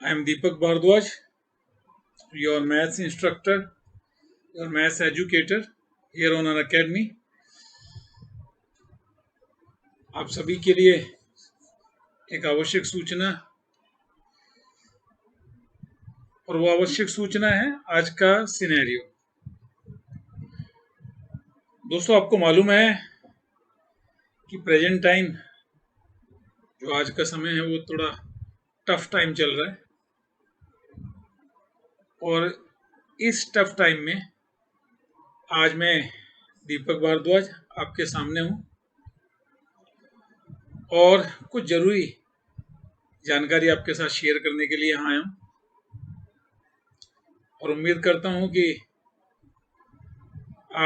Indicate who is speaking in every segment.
Speaker 1: I am Deepak Bhardwaj, your maths instructor, your maths educator here on an academy. आप सभी के लिए एक आवश्यक सूचना, और वो आवश्यक सूचना है आज का सिनेरियो। दोस्तों, आपको मालूम है कि प्रेजेंट टाइम जो आज का समय है वो थोड़ा टफ टाइम चल रहा है, और इस टफ टाइम में आज मैं दीपक भारद्वाज आपके सामने हूँ और कुछ जरूरी जानकारी आपके साथ शेयर करने के लिए यहाँ आया हूँ, और उम्मीद करता हूँ कि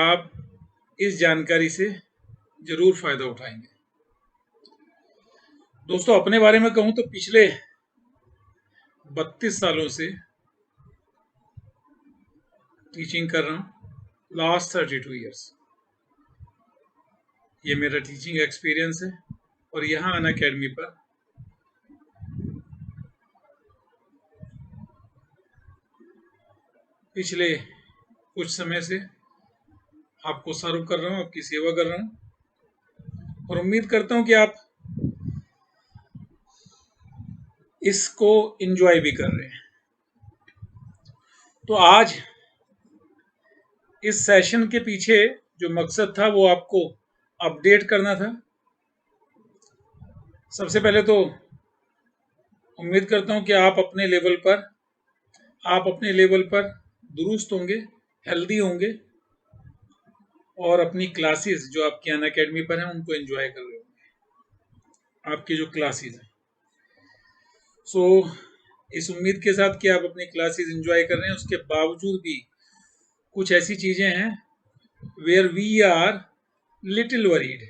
Speaker 1: आप इस जानकारी से जरूर फायदा उठाएंगे। दोस्तों, अपने बारे में कहूँ तो पिछले 32 सालों से टीचिंग कर रहा हूँ। लास्ट 32 ईयर्स ये मेरा टीचिंग एक्सपीरियंस है, और यहाँ अन अकेडमी पर पिछले कुछ समय से आपको सर्व कर रहा हूँ, आपकी सेवा कर रहा हूँ, और उम्मीद करता हूँ कि आप इसको एंजॉय भी कर रहे हैं। तो आज इस सेशन के पीछे जो मकसद था वो आपको अपडेट करना था। सबसे पहले तो उम्मीद करता हूं कि आप अपने लेवल पर दुरुस्त होंगे, हेल्दी होंगे, और अपनी क्लासेस जो आपकी अन अकेडमी पर हैं उनको एंजॉय कर रहे होंगे, आपकी जो क्लासेस हैं। सो इस उम्मीद के साथ कि आप अपनी क्लासेस एंजॉय कर रहे हैं, उसके बावजूद भी कुछ ऐसी चीजें हैं where we are little worried,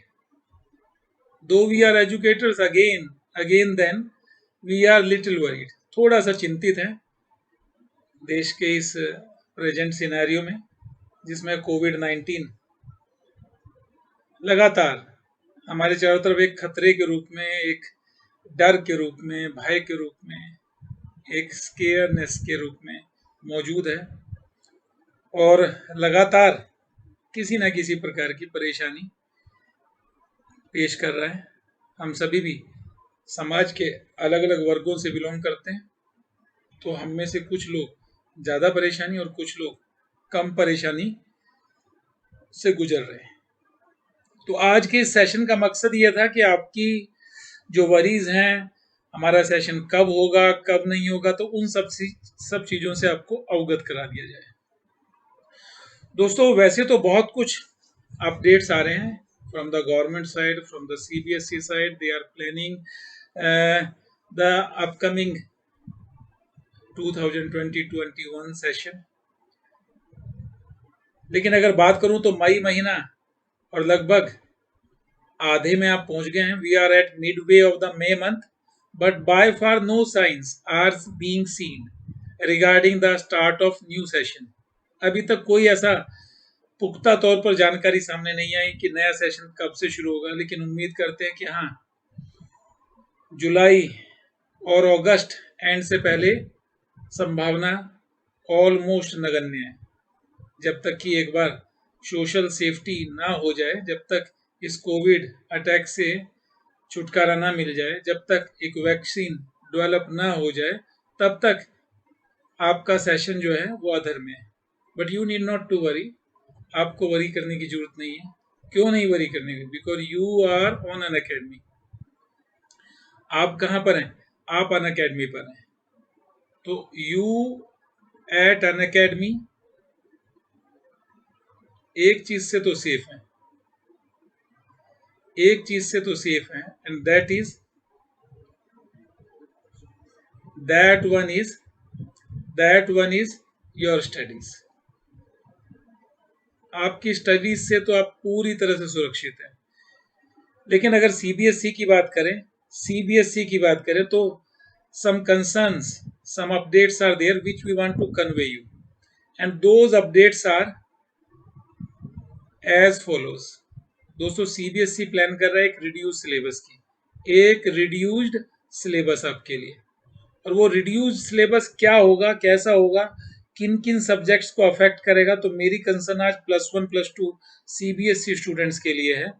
Speaker 1: though we are educators again then we are little worried. थोड़ा सा चिंतित हैं देश के इस प्रेजेंट सिनेरियो में, जिसमें कोविड-19 लगातार हमारे चारों तरफ एक खतरे के रूप में, एक डर के रूप में, भय के रूप में, एक स्केयरनेस के रूप में मौजूद है, और लगातार किसी न किसी प्रकार की परेशानी पेश कर रहा है। हम सभी भी समाज के अलग अलग वर्गों से बिलोंग करते हैं, तो हम में से कुछ लोग ज़्यादा परेशानी और कुछ लोग कम परेशानी से गुजर रहे हैं। तो आज के इस सेशन का मकसद यह था कि आपकी जो वरीज हैं, हमारा सेशन कब होगा, कब नहीं होगा, तो उन सब चीज़ों से आपको अवगत करा दिया जाए। दोस्तों, वैसे तो बहुत कुछ अपडेट्स आ रहे हैं from the government side, from the CBSE side. They are planning the upcoming 2020-21 session. लेकिन अगर बात करूं तो मई महीना और लगभग आधे में आप पहुंच गए हैं। We are at mid way of the May month, but by far no signs are being seen regarding the start of new session. अभी तक कोई ऐसा पुख्ता तौर पर जानकारी सामने नहीं आई कि नया सेशन कब से शुरू होगा, लेकिन उम्मीद करते हैं कि हाँ, जुलाई और अगस्त एंड से पहले संभावना ऑलमोस्ट नगण्य है। जब तक कि एक बार सोशल सेफ्टी ना हो जाए, जब तक इस कोविड अटैक से छुटकारा ना मिल जाए, जब तक एक वैक्सीन डेवलप ना हो जाए, तब तक आपका सेशन जो है वो अधर में है। But you need not to worry, आपको वरी करने की जरूरत नहीं है। क्यों नहीं वरी करने की? Because you are on Unacademy. आप कहाँ पर हैं? आप अन अकेडमी पर हैं। तो यू एट अन अकेडमी एक चीज से तो सेफ है, एक चीज से तो सेफ है, and that one is your studies. आपकी स्टडीज से तो आप पूरी तरह से सुरक्षित हैं। लेकिन अगर सीबीएसई की बात करें तो some concerns, some updates are there which we want to convey you, and those updates are as follows. दोस्तों, सीबीएसई प्लान कर रहा है एक रिड्यूस्ड सिलेबस आपके लिए। और वो रिड्यूस सिलेबस क्या होगा, कैसा होगा, किन किन सब्जेक्ट्स को अफेक्ट करेगा। तो मेरी कंसर्न आज +1 +2 सीबीएसई स्टूडेंट्स के लिए है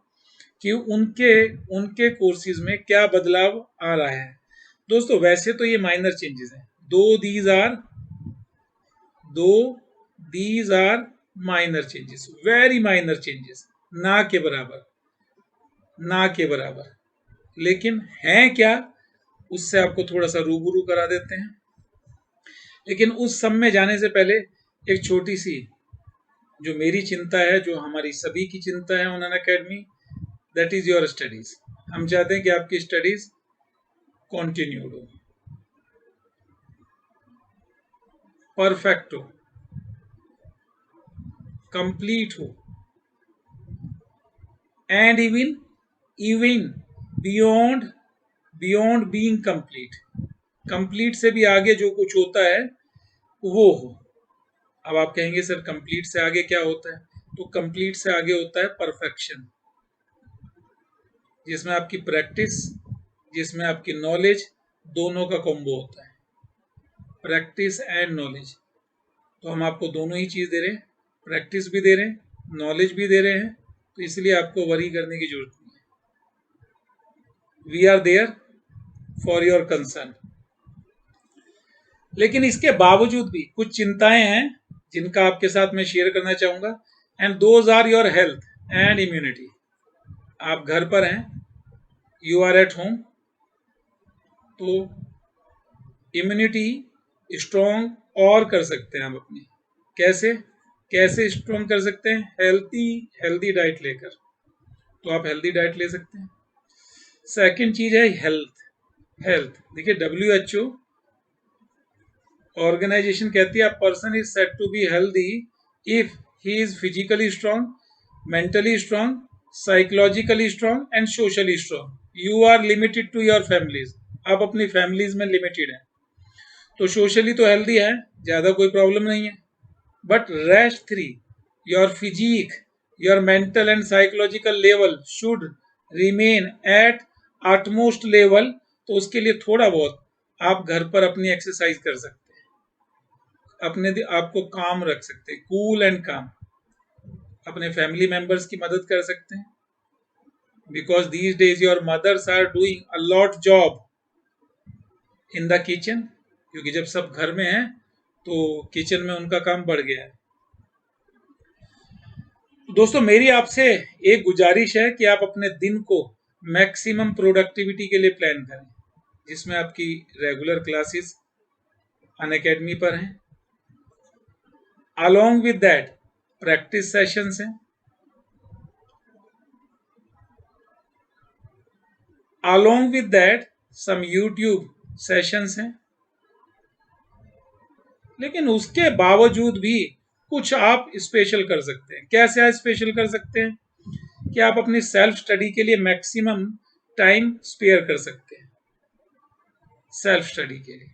Speaker 1: कि उनके उनके कोर्सेज में क्या बदलाव आ रहा है। दोस्तों वैसे तो ये माइनर चेंजेस हैं, दो these are minor changes, very minor changes, ना के बराबर, ना के बराबर, लेकिन हैं क्या, उससे आपको थोड़ा सा रूबरू करा देते हैं। लेकिन उस सब में जाने से पहले एक छोटी सी जो मेरी चिंता है, जो हमारी सभी की चिंता है on Unacademy, that is your studies. हम चाहते हैं कि आपकी स्टडीज कंटिन्यूड हो, परफेक्ट हो, कंप्लीट हो, and even beyond beyond being complete, complete से भी आगे जो कुछ होता है वो हो। अब आप कहेंगे सर कंप्लीट से आगे क्या होता है, तो कंप्लीट से आगे होता है परफेक्शन, जिसमें आपकी प्रैक्टिस, जिसमें आपकी नॉलेज, दोनों का कॉम्बो होता है, प्रैक्टिस एंड नॉलेज। तो हम आपको दोनों ही चीज दे रहे हैं, प्रैक्टिस भी दे रहे हैं, नॉलेज भी दे रहे हैं, तो इसलिए आपको वरी करने की जरूरत नहीं है। We are there for your concern. लेकिन इसके बावजूद भी कुछ चिंताएं हैं जिनका आपके साथ मैं शेयर करना चाहूंगा, and those are your health and immunity. आप घर पर हैं, यू आर एट होम, तो इम्यूनिटी स्ट्रॉन्ग और कर सकते हैं आप अपनी। कैसे कैसे स्ट्रॉन्ग कर सकते हैं, हेल्थी हेल्थी डाइट लेकर, तो आप हेल्थी डाइट ले सकते हैं। सेकंड चीज है हेल्थ। हेल्थ देखिए, WHO ऑर्गेनाइजेशन कहती है person is said to be healthy if he is physically strong, mentally strong, psychologically strong and socially strong. You are limited to your families, आप अपनी फैमिलीज में लिमिटेड हैं, तो सोशली तो healthy है, ज्यादा कोई प्रॉब्लम नहीं है, but rest 3, your physique, your mental and psychological level should remain at utmost level. तो उसके लिए थोड़ा बहुत आप घर पर अपनी एक्सरसाइज कर सकते हैं, अपने आपको काम रख सकते हैं, कूल एंड काम, अपने फैमिली मेंबर्स की मदद कर सकते हैं, because these days your mothers are doing a lot job in the kitchen, क्योंकि जब सब घर में हैं तो किचन में उनका काम बढ़ गया है। दोस्तों मेरी आपसे एक गुजारिश है कि आप अपने दिन को मैक्सिमम प्रोडक्टिविटी के लिए प्लान करें, जिसमें आपकी रेगुलर क्लासेस अनअकैडमी पर हैं, along with that practice sessions हैं, along with that some YouTube sessions हैं। लेकिन उसके बावजूद भी कुछ आप स्पेशल कर सकते हैं। कैसे आप स्पेशल कर सकते हैं कि आप अपनी सेल्फ स्टडी के लिए मैक्सिमम टाइम स्पेयर कर सकते हैं, सेल्फ स्टडी के लिए।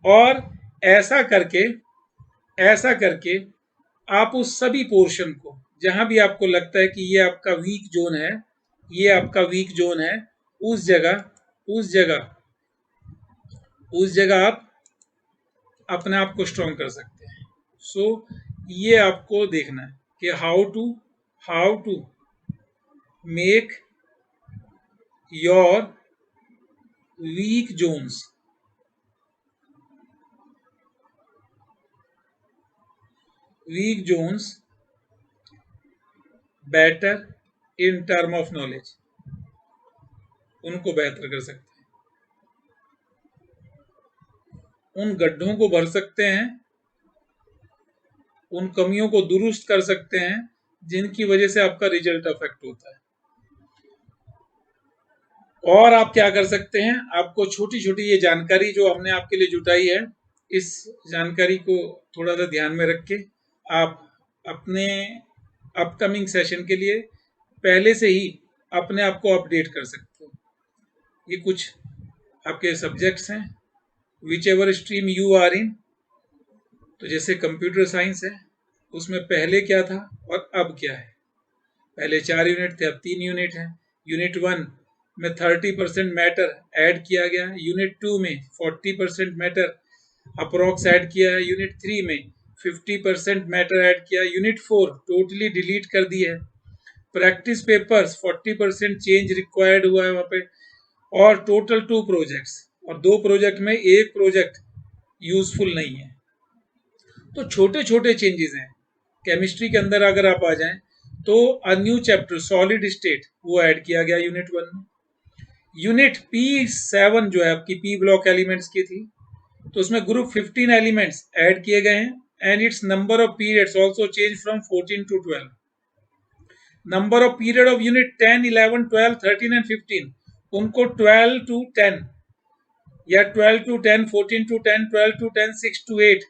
Speaker 1: और ऐसा करके आप उस सभी पोर्शन को, जहां भी आपको लगता है कि ये आपका वीक जोन है, ये आपका वीक जोन है, उस जगह उस जगह उस जगह आप अपने आप को स्ट्रॉन्ग कर सकते हैं। सो ये आपको देखना है कि how to make your weak zones better in term of knowledge, उनको बेहतर कर सकते हैं, उन गड्ढों को भर सकते हैं, उन कमियों को दुरुस्त कर सकते हैं जिनकी वजह से आपका रिजल्ट अफेक्ट होता है। और आप क्या कर सकते हैं, आपको छोटी छोटी ये जानकारी जो हमने आपके लिए जुटाई है, इस जानकारी को थोड़ा सा ध्यान में रख के आप अपने अपकमिंग सेशन के लिए पहले से ही अपने आप को अपडेट कर सकते हो। ये कुछ आपके सब्जेक्ट्स हैं, whichever stream you are in. तो जैसे कंप्यूटर साइंस है, उसमें पहले क्या था और अब क्या है। पहले 4 यूनिट थे, अब 3 यूनिट है। यूनिट 1 में 30% मैटर ऐड किया गया, यूनिट 2 में 40% मैटर अप्रोक्स ऐड किया है, यूनिट 3 में 50% मैटर ऐड किया, यूनिट 4 टोटली डिलीट कर दिया है, प्रैक्टिस पेपर्स 40% चेंज रिक्वायर्ड हुआ है वहां पे, और टोटल 2 प्रोजेक्ट्स, और 2 प्रोजेक्ट में एक प्रोजेक्ट यूजफुल नहीं है। तो छोटे छोटे चेंजेस हैं। केमिस्ट्री के अंदर अगर आप आ जाएं तो a new chapter solid state वो ऐड किया गया यूनिट 1 में। यूनिट P7 जो है आपकी पी ब्लॉक एलिमेंट्स की थी, तो उसमें ग्रुप 15 एलिमेंट्स ऐड किए गए हैं and its number of periods also change from 14 to 12। Number of period of unit 10, 11, 12, 13 and 15 उनको 12 टू 10 या 12 टू 10, 14 टू 10, 12 टू 10, 6 टू 8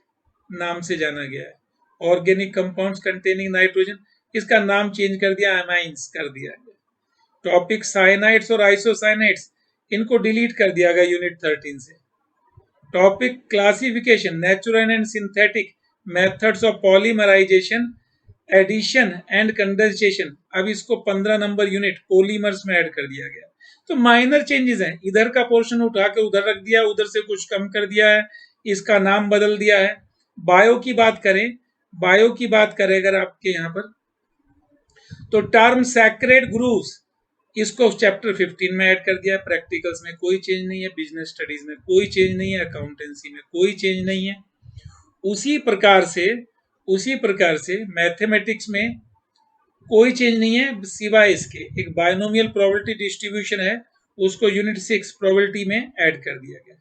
Speaker 1: नाम से जाना गया है। ऑर्गेनिक कंपाउंड्स कंटेनिंग नाइट्रोजन, इसका नाम चेंज कर दिया, अमाइंस कर दिया गया। टॉपिक साइनाइड्स और आइसोसाइनाइड्स, इनको डिलीट कर दिया गया यूनिट 13 से। Topic classification natural and synthetic methods of polymerization, addition and condensation, अब इसको 15 नंबर यूनिट पॉलीमर्स में ऐड कर दिया गया। तो माइनर चेंजेस हैं, इधर का पोर्शन उठा के उधर रख दिया, उधर से कुछ कम कर दिया है, इसका नाम बदल दिया है। बायो की बात करें, बायो की बात करें अगर आपके यहां पर, तो टर्म सैक्रेड ग्रुव्स, इसको चैप्टर 15 में ऐड कर दिया। प्रैक्टिकल्स में कोई चेंज नहीं है, बिजनेस स्टडीज में कोई चेंज नहीं है, अकाउंटेंसी में कोई चेंज नहीं है। उसी प्रकार से मैथमेटिक्स में कोई चेंज नहीं है सिवाय इसके, एक बायनोमियल प्रोबेबिलिटी डिस्ट्रीब्यूशन है, उसको यूनिट 6 प्रोबेबिलिटी में ऐड कर दिया गया।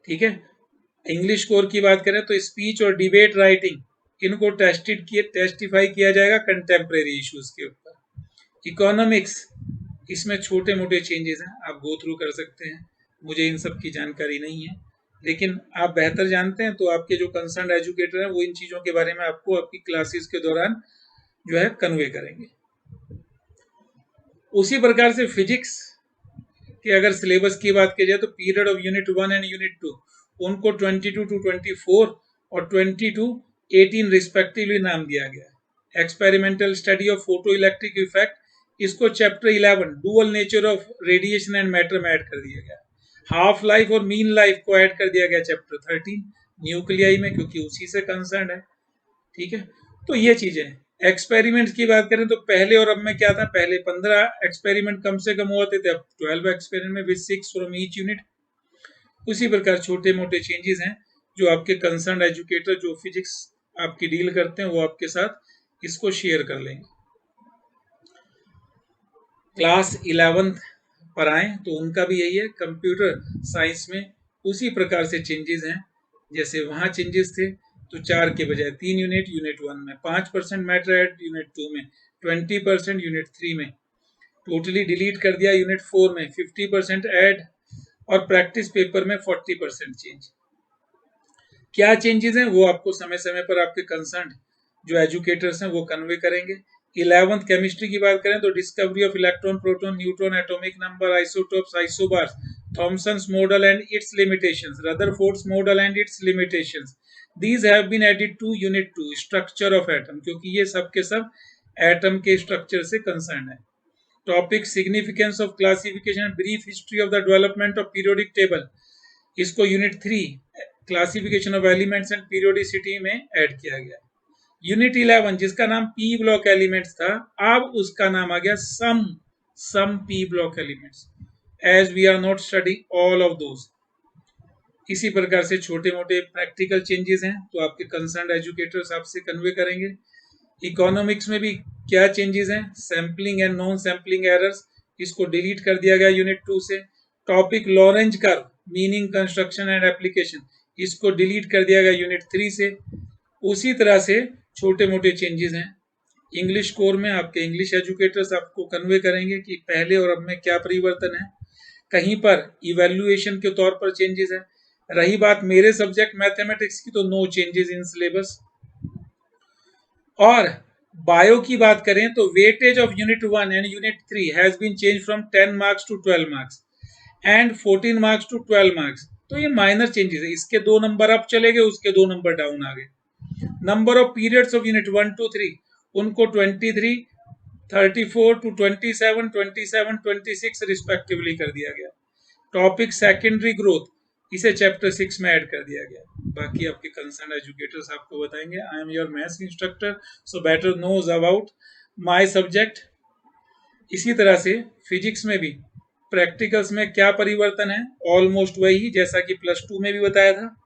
Speaker 1: ठीक है। इंग्लिश कोर की बात करें तो स्पीच और डिबेट राइटिंग, इनको टेस्टिफाई किया जाएगा कंटेम्प्रेरी इश्यूज के ऊपर। इकोनॉमिक्स, इसमें छोटे मोटे चेंजेस हैं, आप गो थ्रू कर सकते हैं, मुझे इन सब की जानकारी नहीं है, लेकिन आप बेहतर जानते हैं तो आपके जो कंसर्न एजुकेटर हैं वो इन चीज़ों के बारे में आपको आपकी क्लासेस के दौरान जो है कन्वे करेंगे। उसी प्रकार से फिजिक्स के अगर सिलेबस की बात की जाए तो period of unit 1 and unit 2 उनको 22 टू 24 और 20 टू 18 रिस्पेक्टिवली नाम दिया गया। Experimental study of photo electric effect, इसको chapter 11 dual nature of radiation and matter में ऐड कर दिया गया। हाफ लाइफ और मीन लाइफ को ऐड कर दिया गया चैप्टर 13 न्यूक्लियाई में, क्योंकि उसी से कंसर्न है। ठीक है। तो ये चीजें, एक्सपेरिमेंट की बात करें तो पहले और अब में क्या था, पहले 15 एक्सपेरिमेंट कम से कम होते थे, अब 12 experiment with 6 from each unit. उसी प्रकार छोटे मोटे चेंजेस हैं जो आपके कंसर्न एजुकेटर जो फिजिक्स आपकी डील करते हैं वो आपके साथ इसको शेयर कर लेंगे। क्लास 11th पर आए तो उनका भी यही है, कंप्यूटर साइंस में उसी प्रकार से चेंजेस हैं, जैसे वहां चेंजेस थे तो 4 के बजाय 3 यूनिट, यूनिट 1 में 5% मैटर ऐड, यूनिट 2 में 20%, यूनिट 3 में टोटली डिलीट कर दिया, यूनिट 4 में 50% ऐड, और प्रैक्टिस पेपर में 40% चेंज। क्या चेंजेस हैं वो आपको समय समय पर आपके कंसर्न जो एजुकेटर्स हैं वो कन्वे करेंगे। 11th केमिस्ट्री की बात करें तो discovery of electron, proton, neutron, atomic number, isotopes, isobars, Thomson's model and it's limitations, Rutherford's model and it's limitations, these have been added to unit 2 structure of atom, क्योंकि ये सब के सब एटम के स्ट्रक्चर से कंसर्न है। Topic significance of classification, brief history of the development of periodic table, इसको unit 3 classification of elements and periodicity में ऐड किया गया। यूनिट 11 जिसका नाम पी ब्लॉक एलिमेंट्स था, अब उसका नाम आ गया some p block elements, as we are not studying all of those. इसी प्रकार से छोटे मोटे प्रैक्टिकल चेंजेस हैं तो आपके कंसर्न एजुकेटर्स आपसे कन्वे करेंगे। इकोनॉमिक्स में भी क्या चेंजेस हैं, sampling and non sampling errors, इसको डिलीट कर दिया गया यूनिट 2 से। Topic Lorentz curve, meaning, construction and application, इसको डिलीट कर दिया गया यूनिट 3 से। उसी तरह से छोटे मोटे चेंजेस हैं। इंग्लिश कोर में आपके इंग्लिश एजुकेटर्स आपको कन्वे करेंगे कि पहले और अब में क्या परिवर्तन है। कहीं पर इवेल्युएशन के तौर पर चेंजेस है। रही बात मेरे सब्जेक्ट मैथमेटिक्स की तो नो चेंजेस इन सिलेबस। और बायो की बात करें तो weightage of unit 1 and unit 3 has been change from 10 marks to 12 marks and 14 marks to 12 marks. तो ये माइनर चेंजेस है, इसके 2 नंबर अप चले गए, उसके 2 नंबर डाउन आ गए। Number of periods of unit 1 to 3 उनको 23, 34 to 27, 27, 26 रिस्पेक्टिवली कर दिया गया। टॉपिक सेकेंडरी ग्रोथ, इसे चैप्टर 6 में ऐड कर दिया गया। बाकी आपके कंसर्न एजुकेटर्स आपको बताएंगे। I am your maths instructor, so better knows about my subject. इसी तरह से फिजिक्स में भी प्रैक्टिकल्स में क्या परिवर्तन है, ऑलमोस्ट वही जैसा कि +2 में भी बताया था।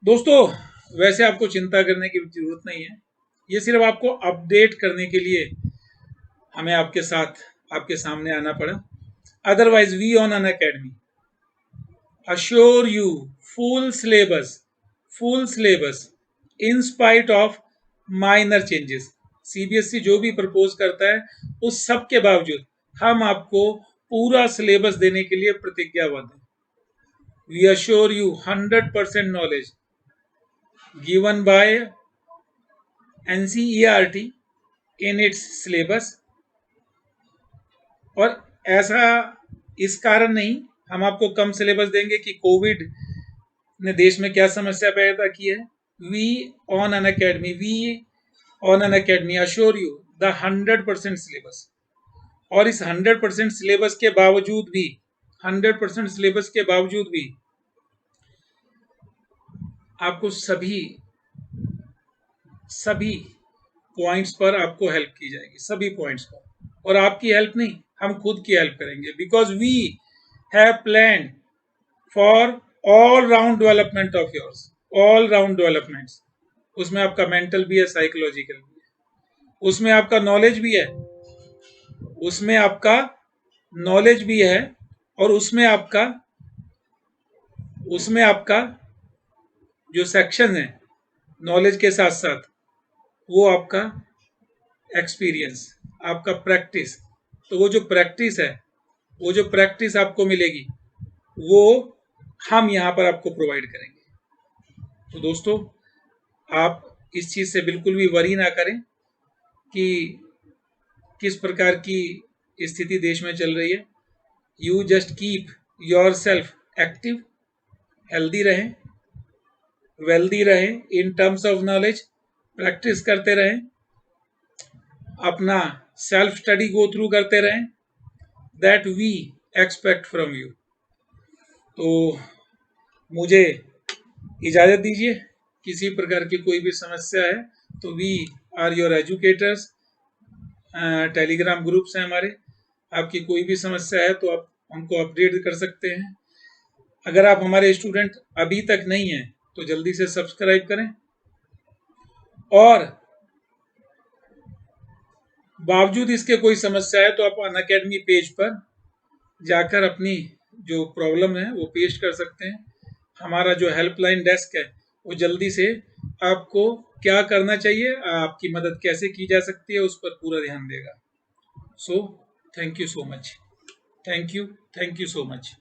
Speaker 1: दोस्तों वैसे आपको चिंता करने की जरूरत नहीं है, ये सिर्फ आपको अपडेट करने के लिए हमें आपके साथ आपके सामने आना पड़ा। Otherwise we on Unacademy assure you full syllabus in spite of minor changes। CBSE जो भी प्रपोज करता है उस सब के बावजूद हम आपको पूरा सिलेबस देने के लिए प्रतिज्ञाबद्ध हैं। We assure you 100% knowledge given by NCERT in its syllabus. और ऐसा इस कारण नहीं हम आपको कम सिलेबस देंगे कि कोविड ने देश में क्या समस्या पैदा की है। We on Unacademy assure you the 100% syllabus. और इस 100% सिलेबस के बावजूद भी 100% सिलेबस के बावजूद भी आपको सभी पॉइंट्स पर आपको हेल्प की जाएगी, सभी पॉइंट्स पर। और आपकी हेल्प नहीं, हम खुद की हेल्प करेंगे, because we have planned for all round development of yours, all round developments. उसमें आपका मेंटल भी है, साइकोलॉजिकल भी है, उसमें आपका नॉलेज भी है, उसमें आपका नॉलेज भी है, और उसमें आपका जो सेक्शन है नॉलेज के साथ साथ वो आपका एक्सपीरियंस, आपका प्रैक्टिस। तो वो जो प्रैक्टिस आपको मिलेगी वो हम यहाँ पर आपको प्रोवाइड करेंगे। तो दोस्तों आप इस चीज से बिल्कुल भी वरी ना करें कि किस प्रकार की स्थिति देश में चल रही है। You just keep yourself active, healthy रहें, वेल्दी रहें in terms of knowledge, practice करते रहें, अपना सेल्फ स्टडी गो थ्रू करते रहें, that we expect from you. तो मुझे इजाजत दीजिए। किसी प्रकार की कोई भी समस्या है तो we are your educators, Telegram groups हैं हमारे। आपकी कोई भी समस्या है तो आप हमको अपडेट कर सकते हैं। अगर आप हमारे स्टूडेंट अभी तक नहीं हैं तो जल्दी से सब्सक्राइब करें, और बावजूद इसके कोई समस्या है तो आप अनअकैडमी पेज पर जाकर अपनी जो प्रॉब्लम है वो पेश कर सकते हैं। हमारा जो हेल्पलाइन डेस्क है वो जल्दी से आपको क्या करना चाहिए, आपकी मदद कैसे की जा सकती है, उस पर पूरा ध्यान देगा। So thank you so much, thank you so much.